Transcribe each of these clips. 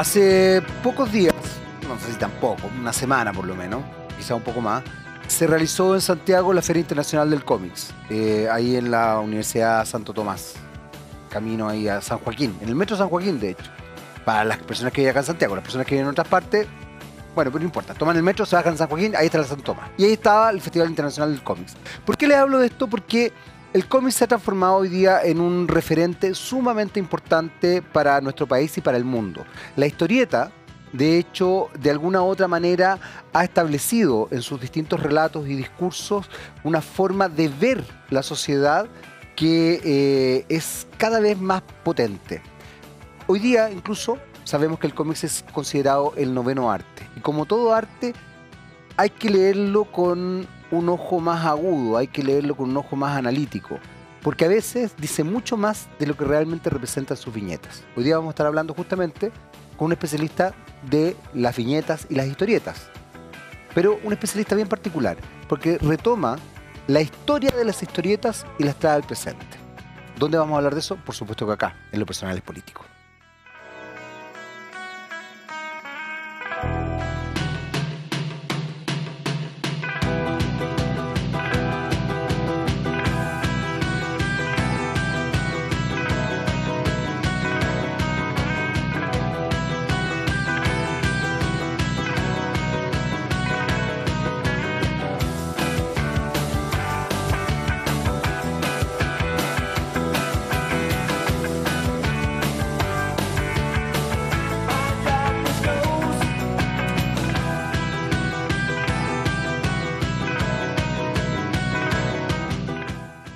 Hace pocos días, no sé si tampoco, una semana por lo menos, quizá un poco más, se realizó en Santiago la Feria Internacional del Cómics, ahí en la Universidad Santo Tomás, camino ahí a San Joaquín, en el metro San Joaquín, de hecho. Para las personas que viven acá en Santiago, las personas que viven en otras partes, bueno, pero no importa, toman el metro, se bajan en San Joaquín, ahí está la Santo Tomás. Y ahí estaba el Festival Internacional del Cómics. ¿Por qué les hablo de esto? Porque el cómic se ha transformado hoy día en un referente sumamente importante para nuestro país y para el mundo. La historieta, de hecho, de alguna u otra manera, ha establecido en sus distintos relatos y discursos una forma de ver la sociedad que es cada vez más potente. Hoy día, incluso, sabemos que el cómic es considerado el noveno arte. Y como todo arte, hay que leerlo con un ojo más agudo, hay que leerlo con un ojo más analítico, porque a veces dice mucho más de lo que realmente representan sus viñetas. Hoy día vamos a estar hablando justamente con un especialista de las viñetas y las historietas, pero un especialista bien particular, porque retoma la historia de las historietas y las trae al presente. ¿Dónde vamos a hablar de eso? Por supuesto que acá, en Lo Personal es Político.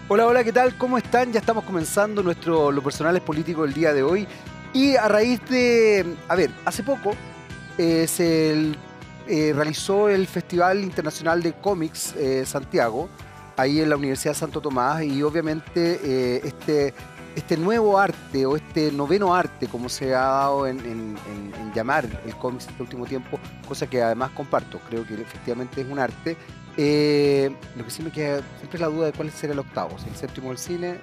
Hola, hola, ¿qué tal? ¿Cómo están? Ya estamos comenzando nuestro Lo Personal es Político del día de hoy. Y a raíz de... A ver, hace poco realizó el Festival Internacional de Cómics Santiago, ahí en la Universidad Santo Tomás, y obviamente este nuevo arte, o este noveno arte, como se ha dado en llamar el cómics este último tiempo, cosa que además comparto, creo que efectivamente es un arte. Lo que sí me queda siempre es la duda de cuál será el octavo, si el séptimo del cine,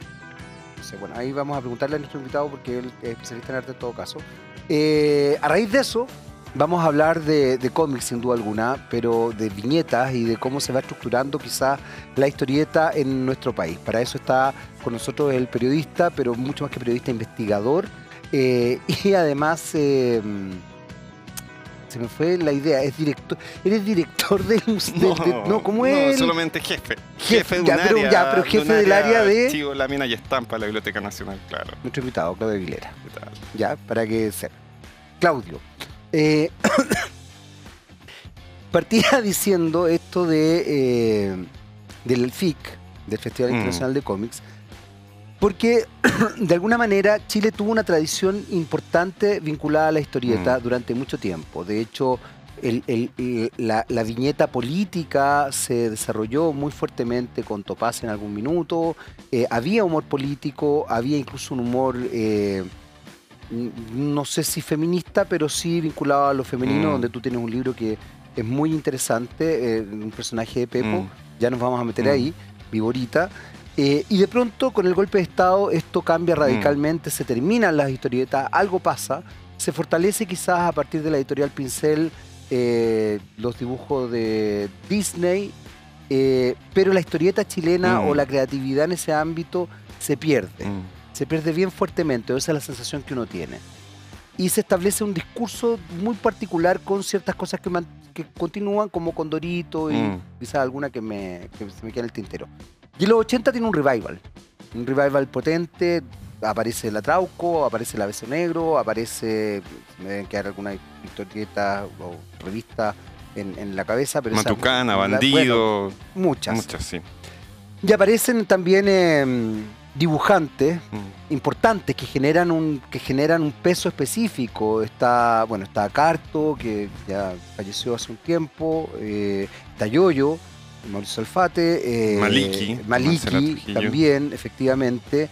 no sé, bueno, ahí vamos a preguntarle a nuestro invitado porque él es especialista en arte en todo caso. A raíz de eso vamos a hablar de cómics sin duda alguna, pero de viñetas y de cómo se va estructurando quizás la historieta en nuestro país. Para eso está con nosotros el periodista, pero mucho más que periodista, investigador, y además... se me fue la idea, es director, eres director del no, ¿cómo es? No, solamente jefe. Jefe de un área. Pero jefe del área de... Archivo, lámina y estampa, la Biblioteca Nacional, claro. Nuestro invitado, Claudio Aguilera. ¿Qué tal? Ya, para que sepa. Claudio, partía diciendo esto del FIC, del Festival Internacional de Cómics, porque de alguna manera Chile tuvo una tradición importante vinculada a la historieta durante mucho tiempo. De hecho, la viñeta política se desarrolló muy fuertemente con Topaz en algún minuto. Había humor político, había incluso un humor, no sé si feminista, pero sí vinculado a lo femenino, donde tú tienes un libro que es muy interesante, un personaje de Pepo, ya nos vamos a meter ahí, Viborita. Y de pronto, con el golpe de Estado, esto cambia radicalmente, se terminan las historietas, algo pasa, se fortalece quizás a partir de la editorial Pincel los dibujos de Disney, pero la historieta chilena o la creatividad en ese ámbito se pierde bien fuertemente, esa es la sensación que uno tiene. Y se establece un discurso muy particular con ciertas cosas que continúan, como Condorito y quizás alguna que se me queda en el tintero. Y en los 80 tiene un revival potente, aparece la Trauco, aparece la Beso Negro, aparece, me deben quedar alguna historieta o revista en la cabeza. Pero Matucana, Bandido. Bueno, muchas, sí. Y aparecen también dibujantes importantes que generan un peso específico. Está Carto, que ya falleció hace un tiempo, está Yoyo, Mauricio Alfate, Maliki también, efectivamente.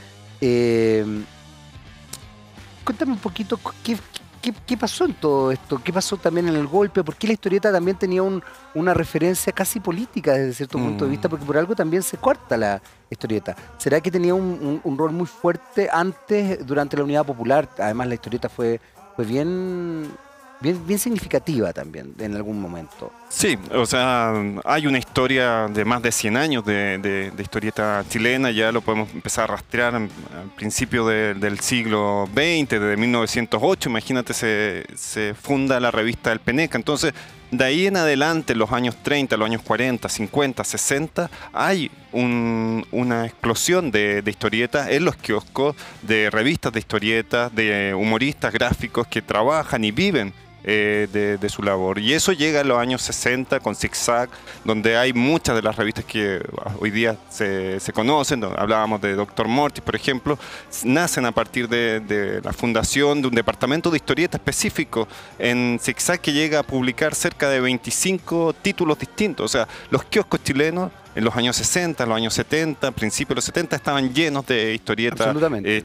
Cuéntame un poquito qué pasó en todo esto, qué pasó también en el golpe, por qué la historieta también tenía una referencia casi política desde cierto punto de vista, porque por algo también se corta la historieta. ¿Será que tenía un rol muy fuerte antes, durante la Unidad Popular? Además, la historieta fue fue bien significativa también en algún momento. Sí, o sea, hay una historia de más de 100 años de historieta chilena, ya lo podemos empezar a rastrear al principio del siglo XX, desde 1908, imagínate, se funda la revista El Peneca. Entonces, de ahí en adelante, los años 30, los años 40, 50, 60, hay una explosión de historietas en los kioscos, de revistas de historietas, de humoristas gráficos que trabajan y viven de su labor. Y eso llega a los años 60 con Zig-Zag, donde hay muchas de las revistas que hoy día se conocen. Hablábamos de Dr. Mortis, por ejemplo, nacen a partir de la fundación de un departamento de historieta específico en Zig-Zag que llega a publicar cerca de 25 títulos distintos. O sea, los kioscos chilenos en los años 60, los años 70, principios de los 70 estaban llenos de historietas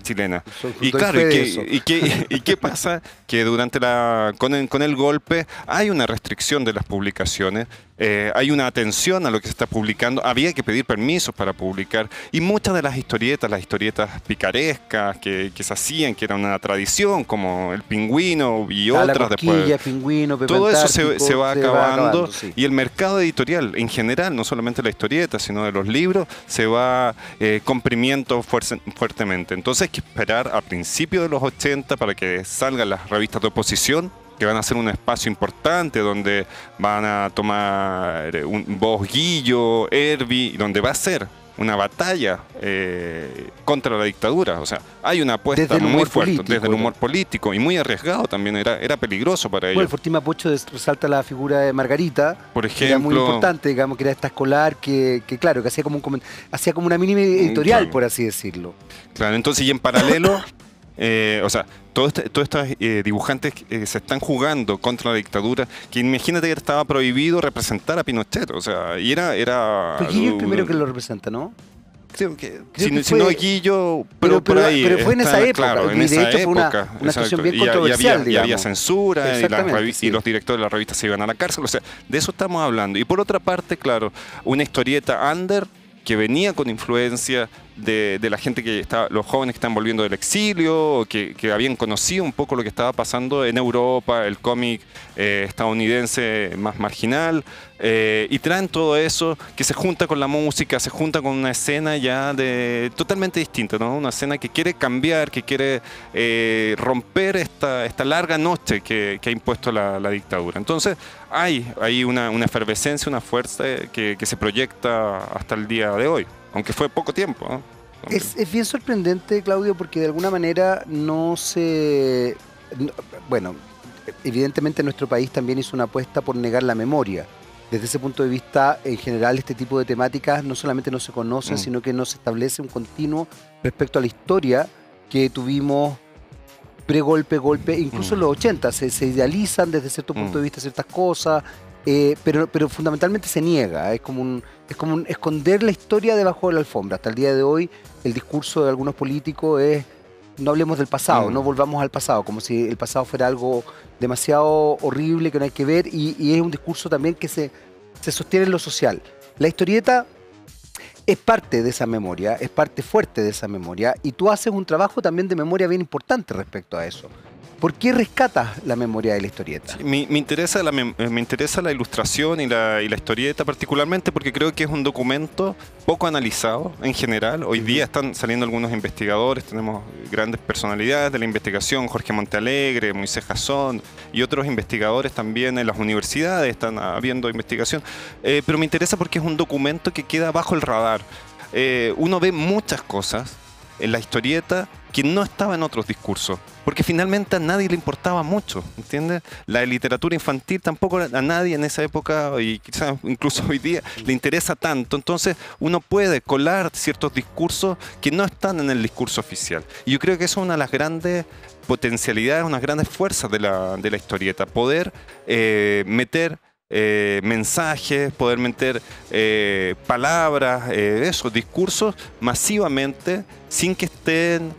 chilenas. Y claro, ¿y qué pasa? Que durante con el golpe hay una restricción de las publicaciones, hay una atención a lo que se está publicando, había que pedir permisos para publicar, y muchas de las historietas picarescas que se hacían, que era una tradición, como El Pingüino y otras después, Pingüino, Pepe todo eso Antártico, se va acabando, sí. Y el mercado editorial en general, no solamente la historieta, sino de los libros, se va comprimiendo fuertemente. Entonces hay que esperar a principios de los 80 para que salgan las revistas de oposición, que van a ser un espacio importante donde van a tomar voz Guillo, Herbie, donde va a ser una batalla contra la dictadura. O sea, hay una apuesta muy fuerte desde el humor político y muy arriesgado también, era peligroso para ellos. Bueno, el Fortín Mapocho resalta la figura de Margarita, por ejemplo, que era muy importante, digamos, que era esta escolar que claro, que hacía como una mínima editorial, claro, por así decirlo. Claro, entonces, y en paralelo, o sea, todos estos dibujantes se están jugando contra la dictadura, que imagínate que estaba prohibido representar a Pinochet, o sea, y era... Fue Guillo el primero que lo representa, ¿no? Creo que si no Guillo, pero por ahí. Pero fue en esa época, claro, y de hecho fue una situación bien controversial, y había censura, y los directores de la revista se iban a la cárcel, o sea, de eso estamos hablando. Y por otra parte, claro, una historieta under que venía con influencia de la gente que estaba, los jóvenes que están volviendo del exilio, o que habían conocido un poco lo que estaba pasando en Europa, el cómic estadounidense más marginal, y traen todo eso que se junta con la música, se junta con una escena ya totalmente distinta, ¿no? Una escena que quiere cambiar, que quiere romper esta larga noche que ha impuesto la dictadura. Entonces hay una efervescencia, una fuerza que se proyecta hasta el día de hoy, aunque fue poco tiempo, ¿no? Es bien sorprendente, Claudio, porque de alguna manera bueno, evidentemente nuestro país también hizo una apuesta por negar la memoria. Desde ese punto de vista, en general, este tipo de temáticas no solamente no se conocen, sino que no se establece un continuo respecto a la historia que tuvimos pre-golpe, golpe, incluso en los 80. Se idealizan desde cierto punto de vista ciertas cosas, pero fundamentalmente se niega. Es como un esconder la historia debajo de la alfombra. Hasta el día de hoy, el discurso de algunos políticos es: no hablemos del pasado, no volvamos al pasado, como si el pasado fuera algo demasiado horrible que no hay que ver, y es un discurso también que se sostiene en lo social. La historieta es parte de esa memoria, es parte fuerte de esa memoria, y tú haces un trabajo también de memoria bien importante respecto a eso. ¿Por qué rescatas la memoria de la historieta? Sí, me interesa la ilustración y la historieta particularmente porque creo que es un documento poco analizado en general. Hoy día están saliendo algunos investigadores, tenemos grandes personalidades de la investigación, Jorge Montealegre, Moisés Jason y otros investigadores también en las universidades, están habiendo investigación. Pero me interesa porque es un documento que queda bajo el radar. Uno ve muchas cosas en la historieta que no estaba en otros discursos, porque finalmente a nadie le importaba mucho, ¿entiendes? La literatura infantil tampoco a nadie en esa época, y quizás incluso hoy día, le interesa tanto. Entonces uno puede colar ciertos discursos que no están en el discurso oficial. Y yo creo que eso es una de las grandes potencialidades, unas grandes fuerzas de la historieta, poder meter mensajes, poder meter palabras, esos discursos masivamente sin que estén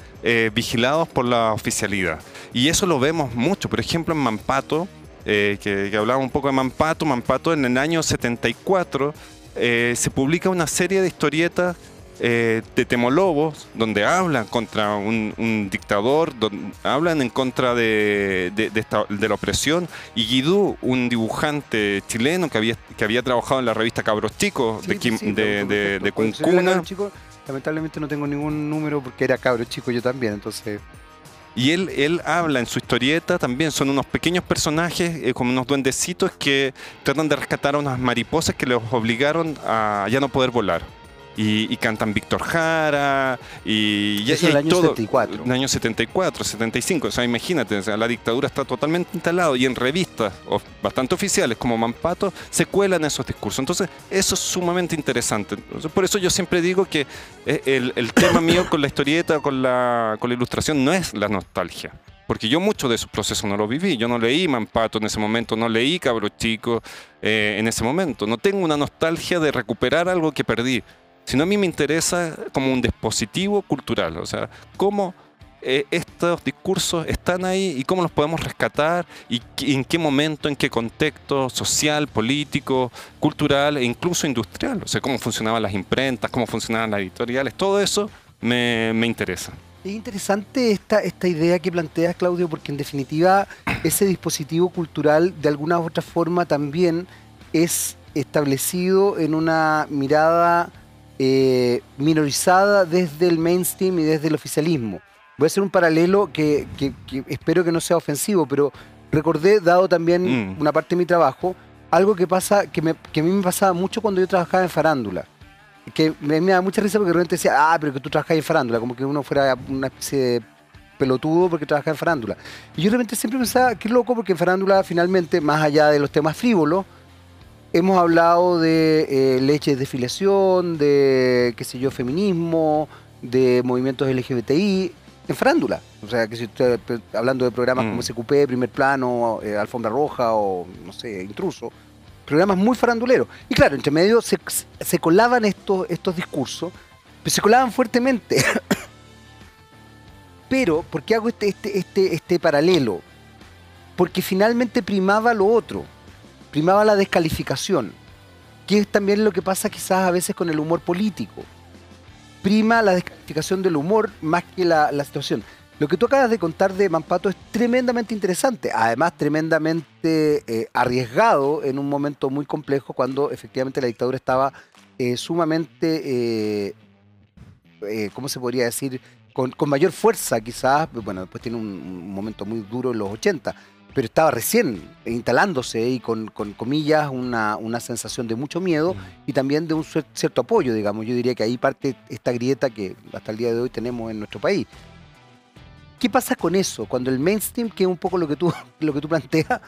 vigilados por la oficialidad. Y eso lo vemos mucho, por ejemplo en Mampato, que hablaba un poco de Mampato en el año 74 se publica una serie de historietas de Temolobos, donde hablan contra un dictador, hablan en contra de la opresión, y Guidú, un dibujante chileno que había trabajado en la revista Cabros Chicos de Cuncuna. Lamentablemente no tengo ningún número porque era cabro chico yo también, entonces... Y él habla en su historieta también, son unos pequeños personajes, como unos duendecitos que tratan de rescatar a unas mariposas que los obligaron a ya no poder volar. Y cantan Víctor Jara, y eso en el año todo, 74. En el año 74, 75. O sea, imagínate, o sea, la dictadura está totalmente instalada, y en revistas bastante oficiales como Mampato se cuelan esos discursos. Entonces, eso es sumamente interesante. Entonces, por eso yo siempre digo que el tema mío con la historieta, con la ilustración, no es la nostalgia. Porque yo mucho de esos procesos no lo viví. Yo no leí Mampato en ese momento, no leí Cabros Chicos en ese momento. No tengo una nostalgia de recuperar algo que perdí, sino a mí me interesa como un dispositivo cultural, o sea, cómo estos discursos están ahí y cómo los podemos rescatar, y en qué momento, en qué contexto social, político, cultural e incluso industrial, o sea, cómo funcionaban las imprentas, cómo funcionaban las editoriales, todo eso me interesa. Es interesante esta idea que planteas, Claudio, porque en definitiva ese dispositivo cultural de alguna u otra forma también es establecido en una mirada minorizada desde el mainstream y desde el oficialismo. Voy a hacer un paralelo que espero que no sea ofensivo, pero recordé, dado también una parte de mi trabajo, algo que pasa que a mí me pasaba mucho cuando yo trabajaba en farándula. Que me da mucha risa porque de repente decía, pero que tú trabajas en farándula, como que uno fuera una especie de pelotudo porque trabajaba en farándula. Y yo de repente siempre pensaba, qué loco, porque en farándula finalmente, más allá de los temas frívolos, hemos hablado de leches de filiación, de, qué sé yo, feminismo, de movimientos LGBTI, en farándula. O sea, que si usted hablando de programas como SQP, Primer Plano, Alfombra Roja o, no sé, Intruso, programas muy faranduleros. Y claro, entre medio se colaban estos discursos, pero se colaban fuertemente. Pero, ¿por qué hago este paralelo? Porque finalmente primaba lo otro. Primaba la descalificación, que es también lo que pasa quizás a veces con el humor político. Prima la descalificación del humor más que la situación. Lo que tú acabas de contar de Mampato es tremendamente interesante, además tremendamente arriesgado en un momento muy complejo cuando efectivamente la dictadura estaba sumamente, ¿cómo se podría decir? Con mayor fuerza quizás, bueno, después tiene un momento muy duro en los 80, pero estaba recién instalándose y con comillas una sensación de mucho miedo y también de un cierto apoyo, digamos. Yo diría que ahí parte esta grieta que hasta el día de hoy tenemos en nuestro país. ¿Qué pasa con eso? Cuando el mainstream, que es un poco lo que tú planteas,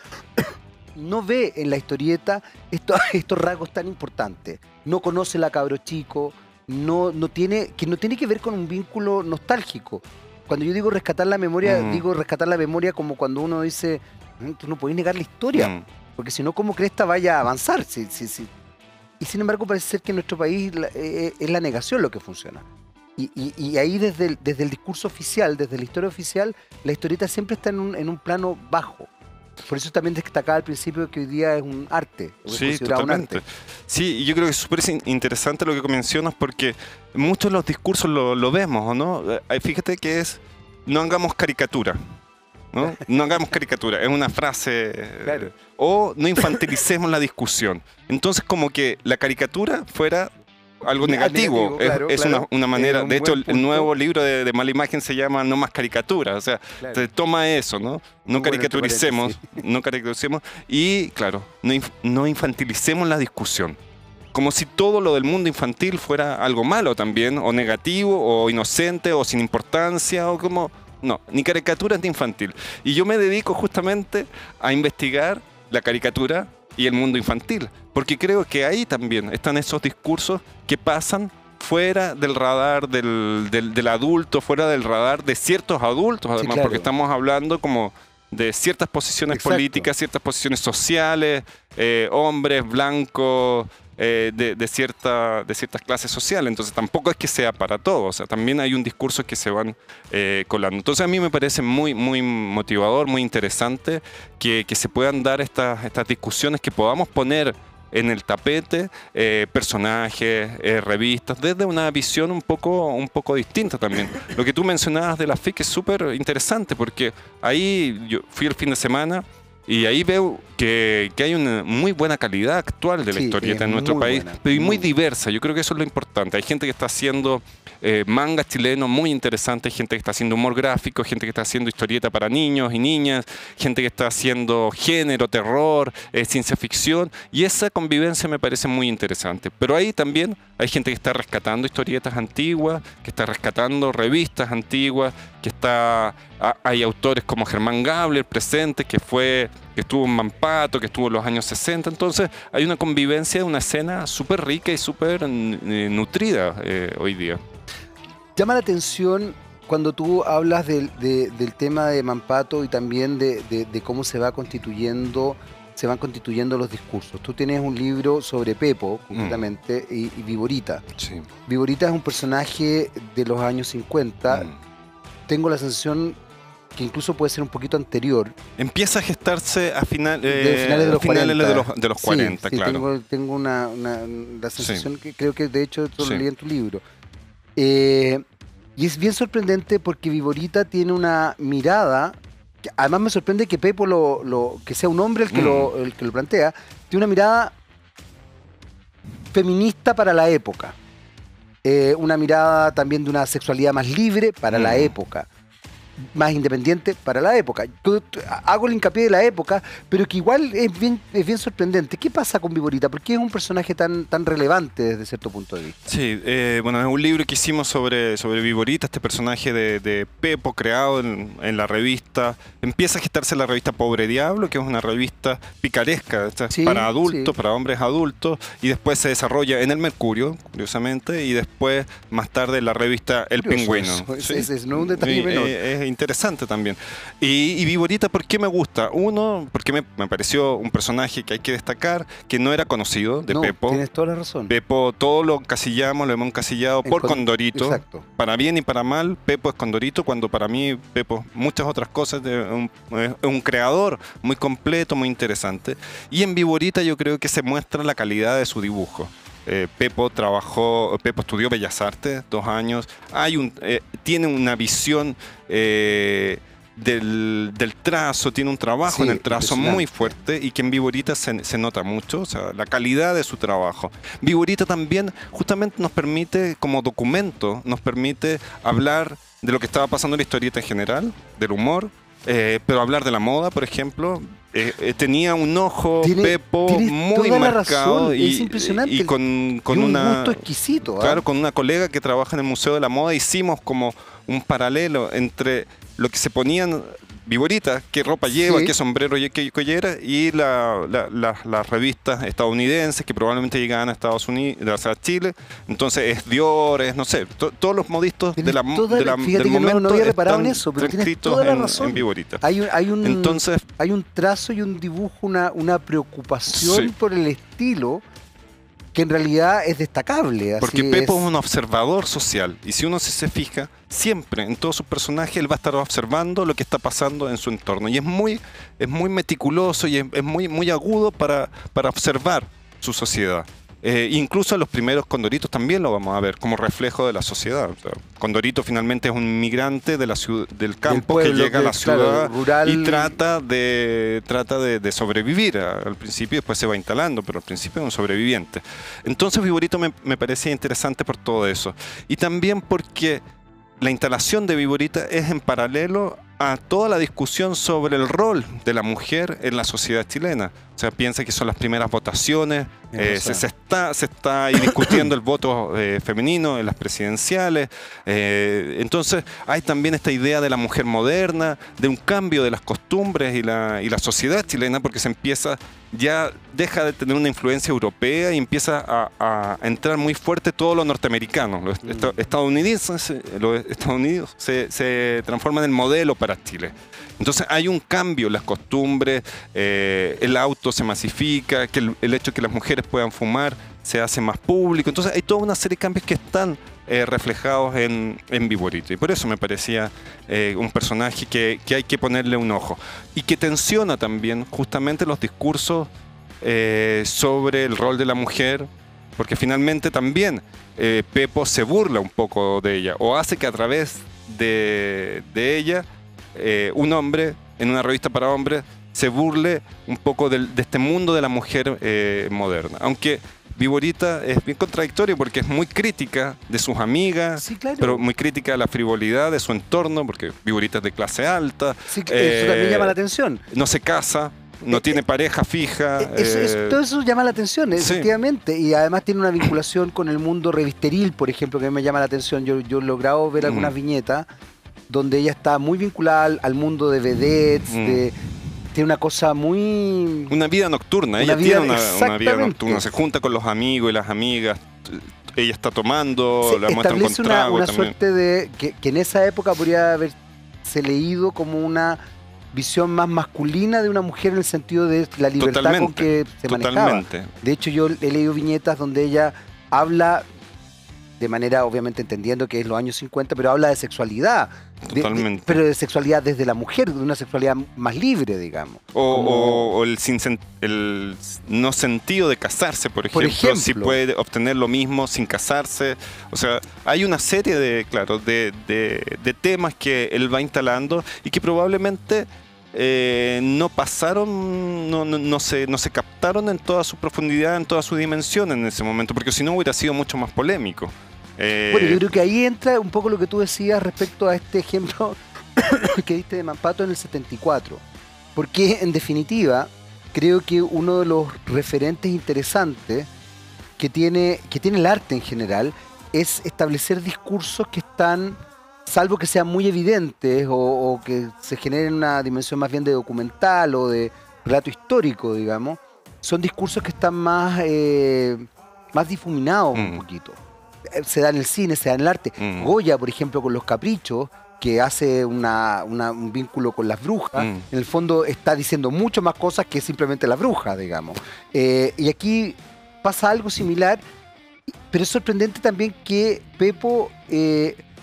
no ve en la historieta estos rasgos tan importantes. No conoce la Cabros Chico, no tiene que ver con un vínculo nostálgico. Cuando yo digo rescatar la memoria, digo rescatar la memoria como cuando uno dice, tú no podés negar la historia, porque si no, ¿cómo crees que vaya a avanzar? Sí. Y sin embargo parece ser que en nuestro país es la negación lo que funciona. Y ahí desde el discurso oficial, desde la historia oficial, la historieta siempre está en un plano bajo. Por eso también destacaba al principio que hoy día es un arte. Sí, totalmente. Sí, y yo creo que es súper interesante lo que mencionas, porque muchos de los discursos lo vemos, ¿o no? Fíjate que no hagamos caricatura, ¿no? No hagamos caricatura, es una frase. Claro. O no infantilicemos la discusión. Entonces, como que la caricatura fuera algo negativo. Claro, es una manera. De hecho, el nuevo libro de Mala Imagen se llama No más caricatura. O sea, claro, toma eso, ¿no? No caricaturicemos, no caricaturicemos. Y, claro, no infantilicemos la discusión. Como si todo lo del mundo infantil fuera algo malo también, o negativo, o inocente, o sin importancia, o como... No, ni caricatura ni infantil. Y yo me dedico justamente a investigar la caricatura y el mundo infantil, porque creo que ahí también están esos discursos que pasan fuera del radar del adulto, fuera del radar de ciertos adultos, además, sí, claro, porque estamos hablando como de ciertas posiciones políticas, ciertas posiciones sociales, hombres, blancos, de ciertas clases sociales. Entonces tampoco es que sea para todos, o sea, también hay un discurso que se van colando. Entonces a mí me parece muy, muy motivador, muy interesante que se puedan dar estas discusiones, que podamos poner en el tapete personajes, revistas, desde una visión un poco distinta también. Lo que tú mencionabas de la FIC es súper interesante, porque ahí yo fui el fin de semana y ahí veo que hay una muy buena calidad actual de la historieta en nuestro país, pero y muy diversa. Yo creo que eso es lo importante. Hay gente que está haciendo mangas chilenos muy interesantes, gente que está haciendo humor gráfico, gente que está haciendo historieta para niños y niñas, gente que está haciendo género, terror, ciencia ficción, y esa convivencia me parece muy interesante. Pero ahí también hay gente que está rescatando historietas antiguas, que está rescatando revistas antiguas, hay autores como Germán Gabler presente, que estuvo en Mampato, que estuvo en los años 60. Entonces hay una convivencia, una escena súper rica y súper nutrida hoy día. Llama la atención cuando tú hablas del tema de Mampato y también de cómo se van constituyendo los discursos. Tú tienes un libro sobre Pepo, concretamente, y Viborita. Sí. Viborita es un personaje de los años 50. Tengo la sensación que incluso puede ser un poquito anterior. Empieza a gestarse a finales de los 40, sí, claro. Tengo la sensación que creo que de hecho tú lo leí en tu libro. Y es bien sorprendente porque Viborita tiene una mirada, que además me sorprende que Pepo que sea un hombre el que lo plantea, tiene una mirada feminista para la época. Una mirada también de una sexualidad más libre para la época, más independiente para la época. Hago el hincapié de la época, pero que igual es bien sorprendente. ¿Qué pasa con Viborita? ¿Por qué es un personaje tan relevante desde cierto punto de vista? Sí, bueno, es un libro que hicimos sobre Viborita, este personaje de Pepo creado en la revista. Empieza a gestarse la revista Pobre Diablo, que es una revista picaresca, para adultos, para hombres adultos, y después se desarrolla en el Mercurio, curiosamente, y después, más tarde, en la revista El Pingüino. Es no un detalle menor. Es interesante también. Y Viborita, ¿por qué me gusta? Uno, porque me pareció un personaje que hay que destacar, que no era conocido de Pepo. Tienes toda la razón. Pepo, todo lo hemos encasillado por Condorito. Exacto. Para bien y para mal, Pepo es Condorito, cuando para mí Pepo muchas otras cosas, es un creador muy completo, muy interesante. Y en Viborita yo creo que se muestra la calidad de su dibujo. Pepo estudió Bellas Artes 2 años, tiene una visión del trazo, tiene un trabajo en el trazo muy fuerte, y que en Viborita se nota mucho, o sea, la calidad de su trabajo. Viborita también justamente nos permite, como documento, nos permite hablar de lo que estaba pasando en la historieta en general, del humor, pero hablar de la moda, por ejemplo. Tenía un ojo, Pepo, muy marcado, y es impresionante, y con un gusto exquisito. Claro, con una colega que trabaja en el Museo de la Moda hicimos como un paralelo entre lo que se ponían Viborita, qué ropa lleva, qué sombrero, qué collera, y las revistas estadounidenses que probablemente llegaban a Estados Unidos, a Chile. Entonces es Dior, no sé, todos los modistas del momento no había reparado en eso, pero tienes toda la razón. En Viborita. Hay un trazo y un dibujo, una preocupación por el estilo, que en realidad es destacable. Porque Pepo es un observador social, y si uno se fija, siempre en todos sus personajes él va a estar observando lo que está pasando en su entorno, y es muy meticuloso y es muy agudo para observar su sociedad. Incluso a los primeros Condoritos también lo vamos a ver como reflejo de la sociedad. O sea, Condorito finalmente es un inmigrante del campo que llega a la ciudad, rural, y trata de sobrevivir al principio, y después se va instalando, pero al principio es un sobreviviente. Entonces Viborito me parecía interesante por todo eso, y también porque la instalación de Viborita es en paralelo a toda la discusión sobre el rol de la mujer en la sociedad chilena. O sea, piensa que son las primeras votaciones, se está ahí discutiendo el voto femenino en las presidenciales. Entonces hay también esta idea de la mujer moderna, de un cambio de las costumbres y la sociedad chilena, porque ya deja de tener una influencia europea y empieza a entrar muy fuerte todo lo norteamericano. Los estadounidenses se transforman en modelo para Chile. Entonces hay un cambio en las costumbres, el auto se masifica, que el hecho de que las mujeres puedan fumar se hace más público. Entonces hay toda una serie de cambios que están reflejados en Viborito, y por eso me parecía un personaje que hay que ponerle un ojo, y que tensiona también justamente los discursos sobre el rol de la mujer, porque finalmente también Pepo se burla un poco de ella, o hace que a través de ella un hombre en una revista para hombres se burle un poco de este mundo de la mujer moderna. Aunque Viborita es bien contradictorio porque es muy crítica de sus amigas, Sí, claro. pero muy crítica de la frivolidad de su entorno, porque Viborita es de clase alta. Sí, eso también llama la atención. No se casa, no tiene pareja fija. Todo eso llama la atención, sí. efectivamente. Y además tiene una vinculación con el mundo revisteril, por ejemplo, que a mí me llama la atención. Yo he logrado ver algunas viñetas donde ella está muy vinculada al mundo de vedettes, tiene una cosa muy... Una vida nocturna, ella tiene una vida nocturna, se junta con los amigos y las amigas, ella está tomando, la muestran con trago una también. suerte de... Que en esa época podría haberse leído como una visión más masculina de una mujer en el sentido de la libertad con que se manejaba. De hecho, yo he leído viñetas donde ella habla de manera, obviamente entendiendo que es los años 50, pero habla de sexualidad. Totalmente. Pero de sexualidad desde la mujer, de una sexualidad más libre, digamos. O el no sentido de casarse, por ejemplo, si puede obtener lo mismo sin casarse. O sea, hay una serie de temas que él va instalando y que probablemente no pasaron, no se captaron en toda su profundidad, en toda su dimensión en ese momento, porque si no hubiera sido mucho más polémico. Bueno, yo creo que ahí entra un poco lo que tú decías respecto a este ejemplo que diste de Mampato en el 74. Porque, en definitiva, creo que uno de los referentes interesantes que tiene el arte en general es establecer discursos que están, salvo que sean muy evidentes o que se generen una dimensión más bien de documental o de relato histórico, digamos, son discursos que están más difuminados un poquito. Se da en el cine, se da en el arte. Goya, por ejemplo, con Los Caprichos, que hace un vínculo con las brujas, en el fondo está diciendo mucho más cosas que simplemente las brujas, digamos. Y aquí pasa algo similar, pero es sorprendente también que Pepo,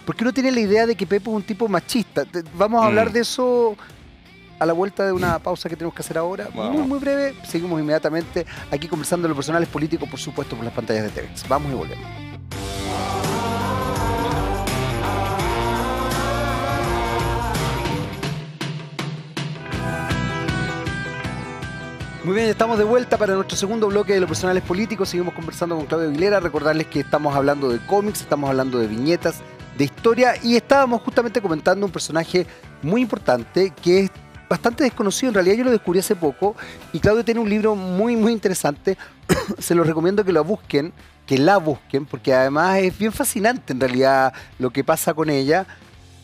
porque uno tiene la idea de que Pepo es un tipo machista. Vamos a hablar de eso a la vuelta de una pausa que tenemos que hacer ahora, muy breve. Seguimos inmediatamente aquí conversando de los personajes políticos, por supuesto, por las pantallas de TVX. Vamos y volvemos. Muy bien, estamos de vuelta para nuestro segundo bloque de los personajes políticos. Seguimos conversando con Claudio Aguilera. Recordarles que estamos hablando de cómics, estamos hablando de viñetas, de historia, y estábamos justamente comentando un personaje muy importante que es bastante desconocido. En realidad yo lo descubrí hace poco y Claudio tiene un libro muy interesante. Se los recomiendo que la busquen, porque además es bien fascinante en realidad lo que pasa con ella.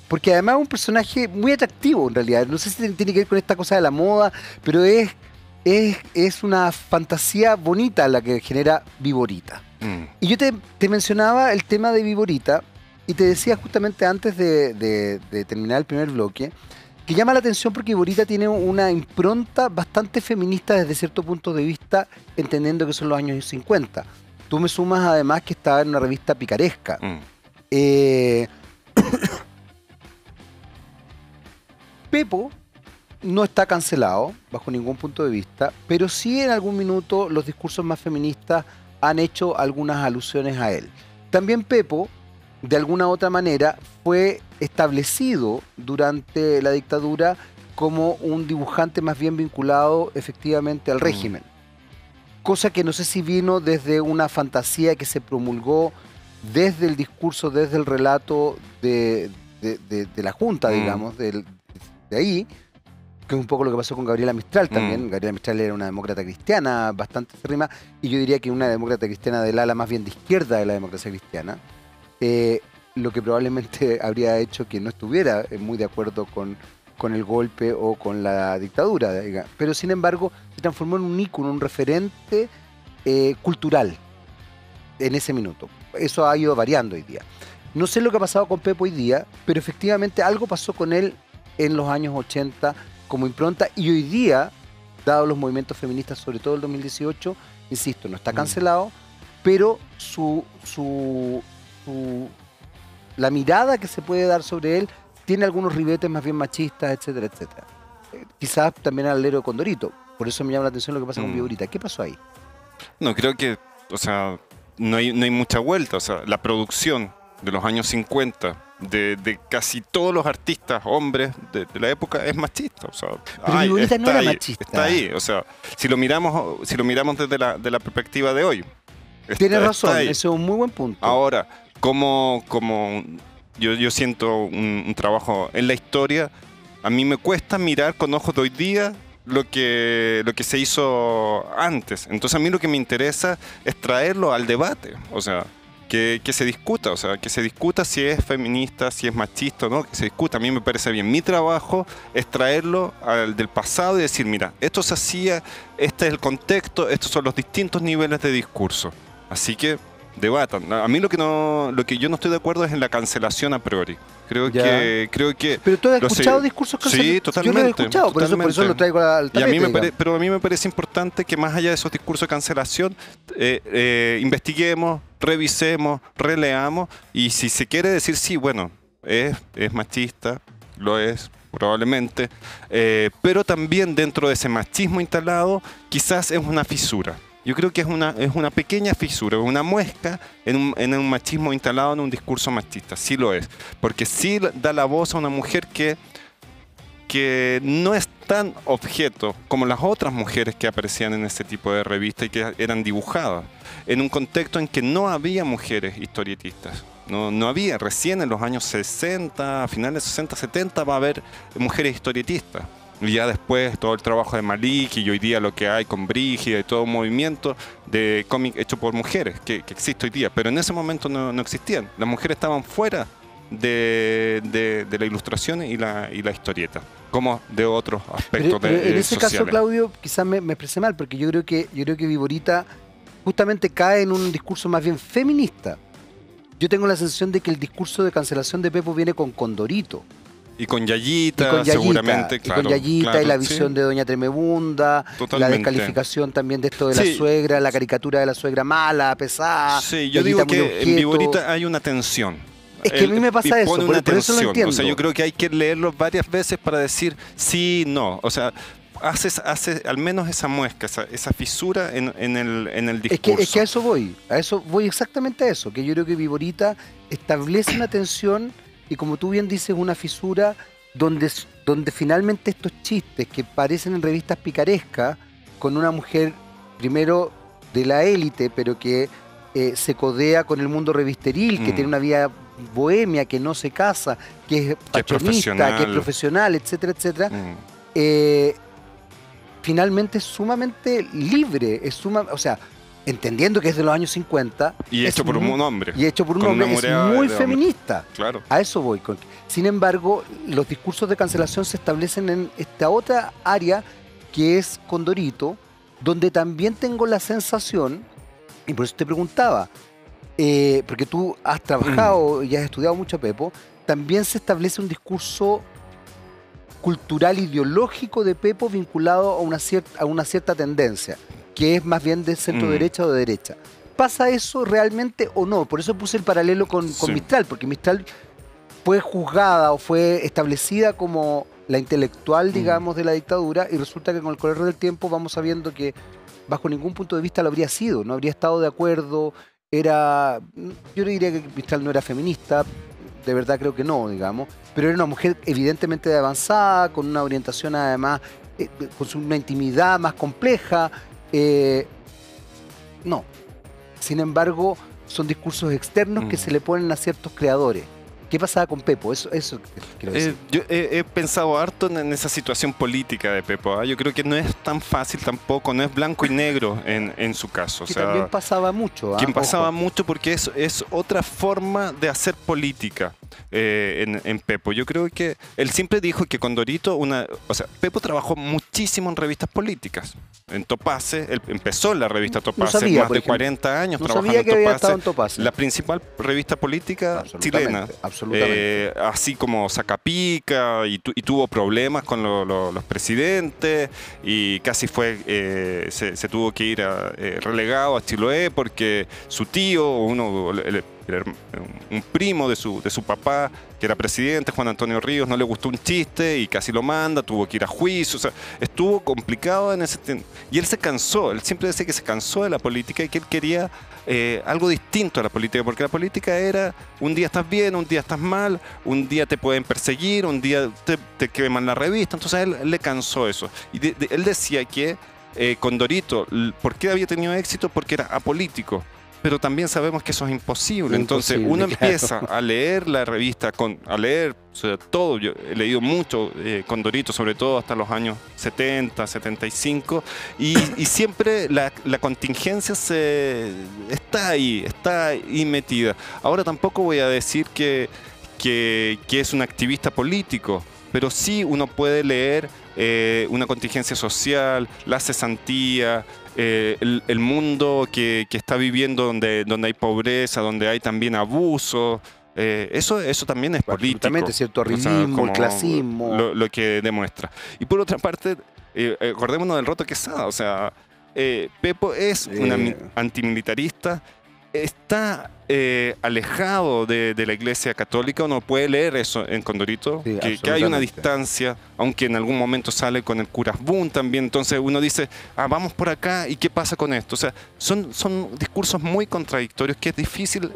Porque además es un personaje muy atractivo en realidad. No sé si tiene que ver con esta cosa de la moda, pero es una fantasía bonita la que genera Viborita. Y yo te mencionaba el tema de Viborita y te decía justamente antes de terminar el primer bloque que llama la atención porque Viborita tiene una impronta bastante feminista desde cierto punto de vista, entendiendo que son los años 50. Tú me sumas además que estaba en una revista picaresca. Pepo no está cancelado bajo ningún punto de vista, pero sí en algún minuto los discursos más feministas han hecho algunas alusiones a él. También Pepo, de alguna u otra manera, fue establecido durante la dictadura como un dibujante más bien vinculado efectivamente al régimen. Cosa que no sé si vino desde una fantasía que se promulgó desde el discurso, desde el relato de la Junta, digamos, de ahí, que es un poco lo que pasó con Gabriela Mistral también. Gabriela Mistral era una demócrata cristiana bastante acérrima, y yo diría que una demócrata cristiana del ala más bien de izquierda de la democracia cristiana, lo que probablemente habría hecho que no estuviera muy de acuerdo con el golpe o con la dictadura, digamos. Pero sin embargo se transformó en un ícono, un referente cultural en ese minuto. Eso ha ido variando hoy día. No sé lo que ha pasado con Pepo hoy día, pero efectivamente algo pasó con él en los años 80 como impronta, y hoy día, dado los movimientos feministas, sobre todo el 2018, insisto, no está cancelado, pero la mirada que se puede dar sobre él tiene algunos ribetes más bien machistas, etcétera, etcétera. Quizás también al alero de Condorito. Por eso me llama la atención lo que pasa con Viborita. ¿Qué pasó ahí? No, creo que, o sea, no hay mucha vuelta. O sea, la producción de los años 50 de casi todos los artistas, hombres de la época, es machista. O sea, pero Viborita no era ahí, machista. está ahí. O sea, si lo miramos desde la perspectiva de hoy. Tienes razón, ese es un muy buen punto. Ahora, como yo siento un trabajo en la historia, a mí me cuesta mirar con ojos de hoy día lo que se hizo antes. Entonces a mí lo que me interesa es traerlo al debate, o sea, que se discuta, o sea, que se discuta si es feminista, si es machista, ¿no? Que se discuta, a mí me parece bien. Mi trabajo es traerlo al del pasado y decir, mira, esto se hacía, este es el contexto, estos son los distintos niveles de discurso. Así que debatan. A mí lo que yo no estoy de acuerdo es en la cancelación a priori. Creo que pero tú has escuchado discursos cancelados. Sí, totalmente. Yo lo he escuchado, por eso lo traigo al tapete. Pero a mí me parece importante que más allá de esos discursos de cancelación, investiguemos, revisemos, releamos, y si se quiere decir sí, bueno, es machista, lo es, probablemente, pero también dentro de ese machismo instalado, quizás es una fisura. Yo creo que es una pequeña fisura, una muesca en un machismo instalado en un discurso machista. Sí lo es. Porque sí da la voz a una mujer que no es tan objeto como las otras mujeres que aparecían en ese tipo de revistas y que eran dibujadas. En un contexto en que no había mujeres historietistas. No había. Recién en los años 60, a finales 60, 70 va a haber mujeres historietistas. Y ya después todo el trabajo de Malik y hoy día lo que hay con Brígida y todo un movimiento de cómic hecho por mujeres que existe hoy día. Pero en ese momento no existían. Las mujeres estaban fuera de la ilustración y la historieta, como de otros aspectos pero en ese sociales. caso, Claudio, quizás me expresé mal, porque yo creo que Viborita justamente cae en un discurso más bien feminista. Yo tengo la sensación de que el discurso de cancelación de Pepo viene con Condorito. Y con Yayita, seguramente, claro. Y con Yayita, claro, y la visión de Doña Tremebunda, totalmente. La descalificación también de esto de la suegra, la caricatura de la suegra mala, pesada. Sí, yo digo que en Viborita hay una tensión. Es que a mí me pasa eso, por eso lo entiendo. O sea, yo creo que hay que leerlo varias veces para decir sí, no. O sea, hace al menos esa muesca, esa fisura en el discurso. Es que a eso voy exactamente a eso, que yo creo que Viborita establece una tensión y, como tú bien dices, una fisura donde finalmente estos chistes que parecen en revistas picarescas, con una mujer primero de la élite, pero que se codea con el mundo revisteril, que tiene una vida bohemia, que no se casa, que es fashionista, que es profesional, etcétera, etcétera, finalmente es sumamente libre, o sea, entendiendo que es de los años 50. Y hecho por un hombre. Y hecho por un hombre, es muy feminista. Claro. A eso voy. Sin embargo, los discursos de cancelación se establecen en esta otra área que es Condorito, donde también tengo la sensación, y por eso te preguntaba, porque tú has trabajado y has estudiado mucho a Pepo, también se establece un discurso cultural ideológico de Pepo vinculado a una cierta tendencia, que es más bien de centro derecha o de derecha. ¿Pasa eso realmente o no? Por eso puse el paralelo con Mistral, porque Mistral fue juzgada o fue establecida como la intelectual, digamos, de la dictadura, y resulta que con el correr del tiempo vamos sabiendo que bajo ningún punto de vista lo habría sido, no habría estado de acuerdo, yo no diría que Mistral no era feminista, de verdad creo que no, digamos, pero era una mujer evidentemente de avanzada, con una orientación además, con una intimidad más compleja. No. Sin embargo, son discursos externos que se le ponen a ciertos creadores. ¿Qué pasaba con Pepo? Eso quiero decir. Yo he pensado harto en esa situación política de Pepo. Yo creo que no es tan fácil tampoco, no es blanco y negro en su caso. Que también pasaba mucho. Pasaba mucho porque es otra forma de hacer política en Pepo. Yo creo que él siempre dijo que Condorito, Pepo trabajó muchísimo en revistas políticas. En Topase, él empezó en la revista Topase, sabía, más de 40 años trabajando en Topase. Había estado en Topase. La principal revista política chilena. Absolutamente. Así como Sacapica, y tuvo problemas con los presidentes, y casi se tuvo que ir relegado a Chiloé porque su tío, que era un primo de su papá, que era presidente, Juan Antonio Ríos, no le gustó un chiste y casi lo manda, tuvo que ir a juicio, o sea, estuvo complicado en ese tiempo. Y él se cansó, él siempre decía que se cansó de la política y que él quería algo distinto a la política, porque la política era un día estás bien, un día estás mal, un día te pueden perseguir, un día te queman la revista, entonces a él le cansó eso. Y él decía que Condorito, ¿por qué había tenido éxito? Porque era apolítico. Pero también sabemos que eso es imposible. Entonces uno empieza a leer la revista, a leer, o sea, todo. Yo he leído mucho Condorito, sobre todo hasta los años 70, 75, y siempre la contingencia está ahí metida. Ahora tampoco voy a decir que es un activista político, pero sí uno puede leer una contingencia social, la cesantía, el mundo que está viviendo donde hay pobreza, donde hay también abuso. Eso también es político. Absolutamente, cierto arribismo, el clasismo. Lo que demuestra. Y por otra parte, acordémonos del Roto Quesada. O sea, Pepo es un antimilitarista, está alejado de la Iglesia Católica. Uno puede leer eso en Condorito, Sí, que hay una distancia, aunque en algún momento sale con el Curas Boone también. Entonces uno dice, vamos por acá, ¿y qué pasa con esto? O sea, son discursos muy contradictorios que es difícil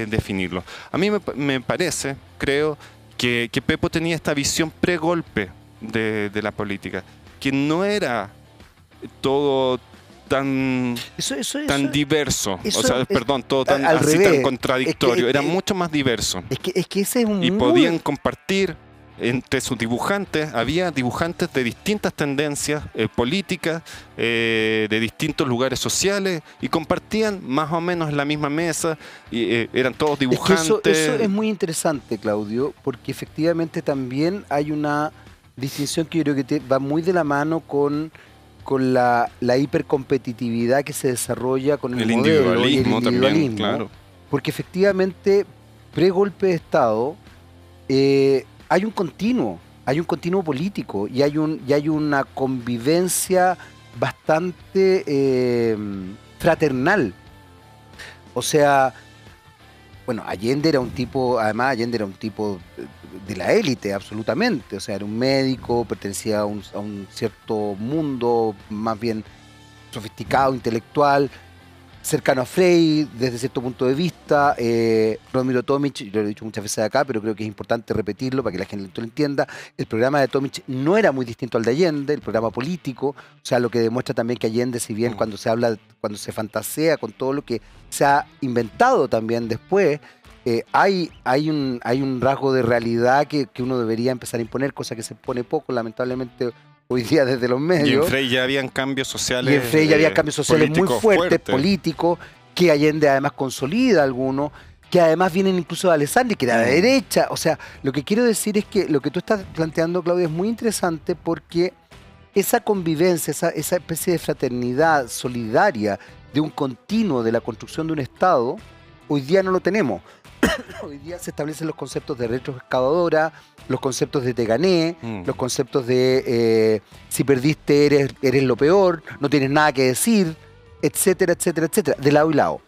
definirlo. A mí me parece, creo, que Pepo tenía esta visión pre-golpe de la política, que no era todo tan diverso, todo tan así tan contradictorio, era mucho más diverso. Es que ese es un y podían compartir entre sus dibujantes, había dibujantes de distintas tendencias políticas, de distintos lugares sociales, y compartían más o menos en la misma mesa, y eran todos dibujantes. Es que eso es muy interesante, Claudio, porque efectivamente también hay una distinción que yo creo que va muy de la mano con la hipercompetitividad que se desarrolla con el modelo y el individualismo también, claro. Porque efectivamente, pre-golpe de Estado, hay un continuo político y hay una convivencia bastante fraternal. O sea, bueno, Allende era un tipo de la élite, absolutamente. O sea, era un médico, pertenecía a un cierto mundo más bien sofisticado, intelectual, cercano a Frey desde cierto punto de vista. Romero Tomic, yo lo he dicho muchas veces acá, pero creo que es importante repetirlo para que la gente lo entienda. El programa de Tomic no era muy distinto al de Allende, el programa político, o sea, lo que demuestra también que Allende, si bien cuando se fantasea con todo lo que se ha inventado también después, hay un rasgo de realidad que uno debería empezar a imponer, cosa que se pone poco, lamentablemente, hoy día desde los medios. Y en Frey ya habían cambios sociales. Y en Frey ya había cambios sociales muy fuertes, políticos, que Allende además consolida algunos, que además vienen incluso de Alessandri, que era de derecha. O sea, lo que quiero decir es que lo que tú estás planteando, Claudia, es muy interesante porque esa convivencia, esa especie de fraternidad solidaria de un continuo de la construcción de un Estado, hoy día no lo tenemos. Hoy día se establecen los conceptos de retroexcavadora, los conceptos de te gané, los conceptos de si perdiste eres lo peor, no tienes nada que decir, etcétera, etcétera, etcétera, de lado y lado.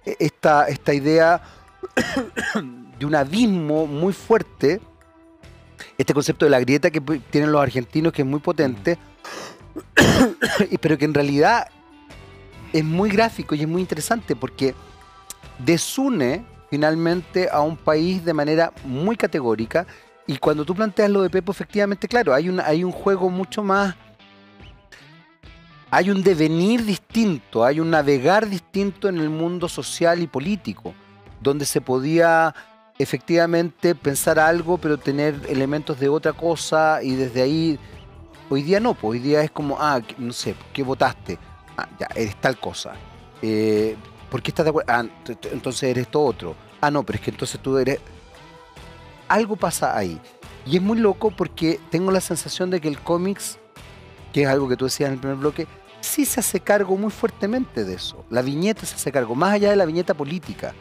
Esta idea de un abismo muy fuerte, este concepto de la grieta que tienen los argentinos, que es muy potente, pero que en realidad es muy gráfico y es muy interesante porque desune finalmente a un país de manera muy categórica. Y cuando tú planteas lo de Pepo, efectivamente, claro, hay un juego mucho más, hay un devenir distinto, hay un navegar distinto en el mundo social y político, donde se podía efectivamente pensar algo, pero tener elementos de otra cosa, y desde ahí, hoy día no, pues hoy día es como, no sé, ¿qué votaste? Ya, eres tal cosa. ¿Por qué estás de acuerdo? Entonces eres esto otro. No, pero es que entonces tú eres... Algo pasa ahí. Y es muy loco porque tengo la sensación de que el cómics, que es algo que tú decías en el primer bloque, sí se hace cargo muy fuertemente de eso. La viñeta se hace cargo, más allá de la viñeta política.